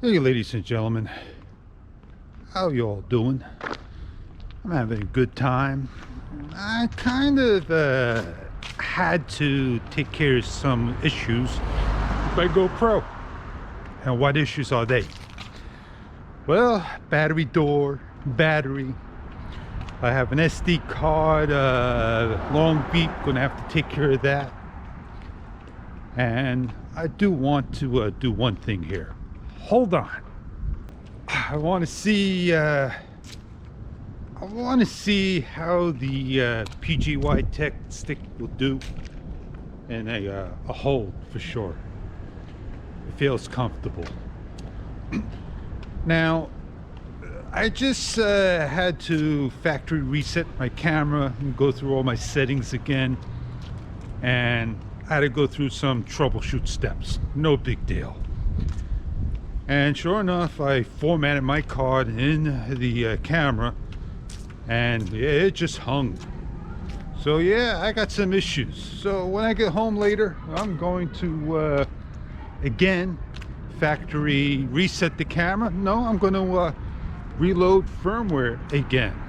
Hey ladies and gentlemen, how you all doing? I'm having a good time. I kind of had to take care of some issues with my GoPro. And what issues are they? Well, battery door, battery. I have an SD card, long beep, gonna have to take care of that. And I do want to do one thing here. Hold on. I want to see how the PGY Tech stick will do in a hold for sure. It feels comfortable. Now, I just had to factory reset my camera and go through all my settings again, and I had to go through some troubleshoot steps. No big deal. And sure enough, I formatted my card in the camera, and yeah, it just hung. So yeah, I got some issues. So when I get home later, I'm going to again factory reset the camera. No, I'm going to reload firmware again.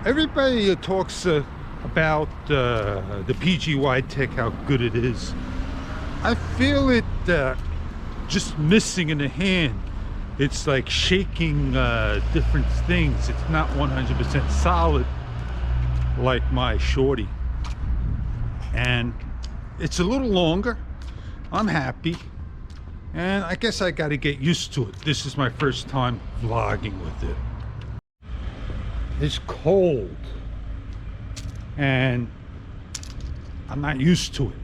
Everybody talks about the PGY Tech, how good it is. I feel it just missing in the hand. It's like shaking different things. It's not 100% solid like my shorty, and it's a little longer. I'm happy, and I guess I got to get used to it. This is my first time vlogging with it. It's cold and I'm not used to it.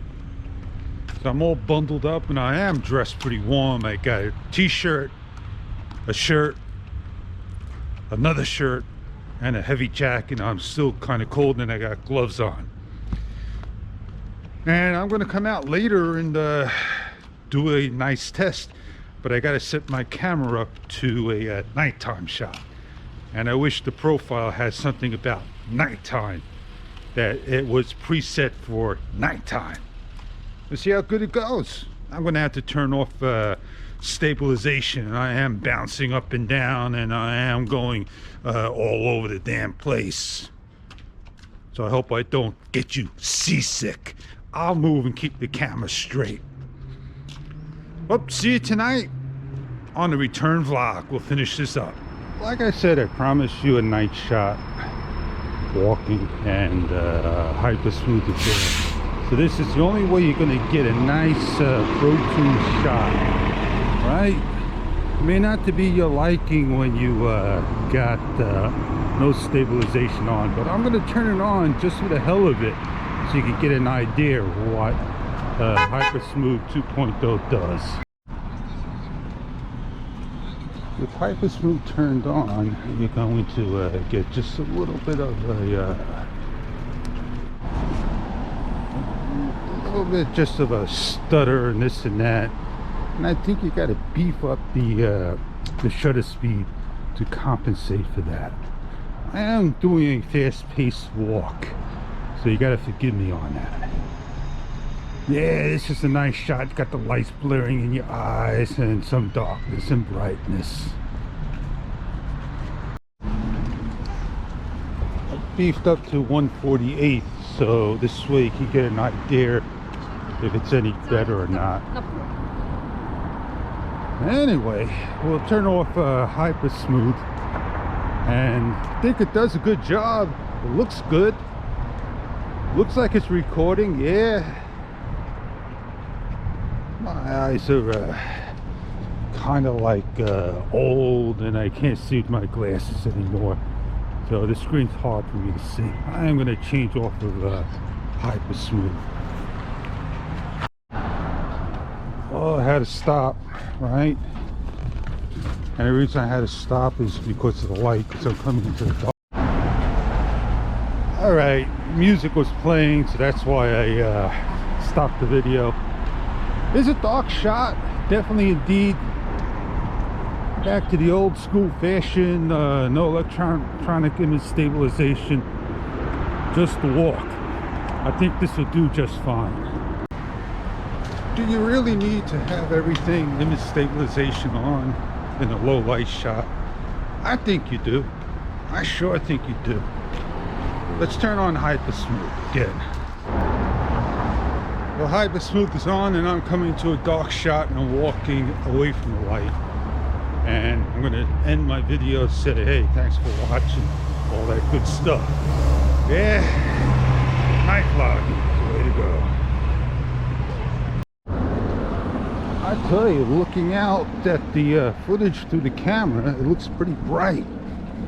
I'm all bundled up, and I am dressed pretty warm. I got a t-shirt, a shirt, another shirt, and a heavy jacket. I'm still kind of cold, and I got gloves on. And I'm going to come out later and do a nice test, but I got to set my camera up to a nighttime shot. And I wish the profile had something about nighttime, that it was preset for nighttime. Let's see how good it goes. I'm going to have to turn off stabilization, and I am bouncing up and down, and I am going all over the damn place. So I hope I don't get you seasick. I'll move and keep the camera straight. Well, see you tonight on the return vlog. We'll finish this up. Like I said, I promised you a night shot, walking and hyper smooth again. So this is the only way you're going to get a nice protein shot, right? It may not to be your liking when you got no stabilization on, but I'm going to turn it on just for the hell of it, so you can get an idea of what Hyper Smooth 2.0 does. With Hyper Smooth turned on, you're going to get just a little bit of a little bit just of a stutter and this and that, and I think you got to beef up the shutter speed to compensate for that. I am doing a fast-paced walk, so you got to forgive me on that. Yeah, it's just a nice shot. Got the lights blaring in your eyes and some darkness and brightness. I beefed up to 148, so this way you can get an idea if it's any better or not. Anyway, we'll turn off Hyper Smooth, and I think it does a good job. It looks good. Looks like it's recording. Yeah, my eyes are kind of like old, and I can't see with my glasses anymore, so the screen's hard for me to see. I am going to change off of Hyper Smooth. Oh, I had to stop, right? And the reason I had to stop is because of the light, because I'm coming into the dark. All right, music was playing, so that's why I stopped the video. It's a dark shot, definitely indeed. Back to the old school fashion, no electronic image stabilization, just the walk. I think this will do just fine. Do you really need to have everything image stabilization on in a low light shot? I think you do. I sure think you do. Let's turn on Hyper Smooth again. Well, Hyper Smooth is on and I'm coming to a dark shot and I'm walking away from the light. And I'm gonna end my video, say, hey, thanks for watching, all that good stuff. Yeah, night vlogging, way to go. I tell you, looking out at the footage through the camera, it looks pretty bright.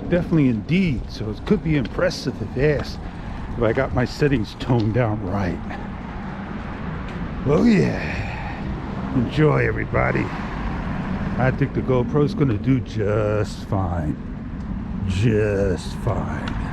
Definitely indeed, so it could be impressive if I got my settings toned down right. Oh yeah, enjoy everybody. I think the GoPro's gonna do just fine. Just fine.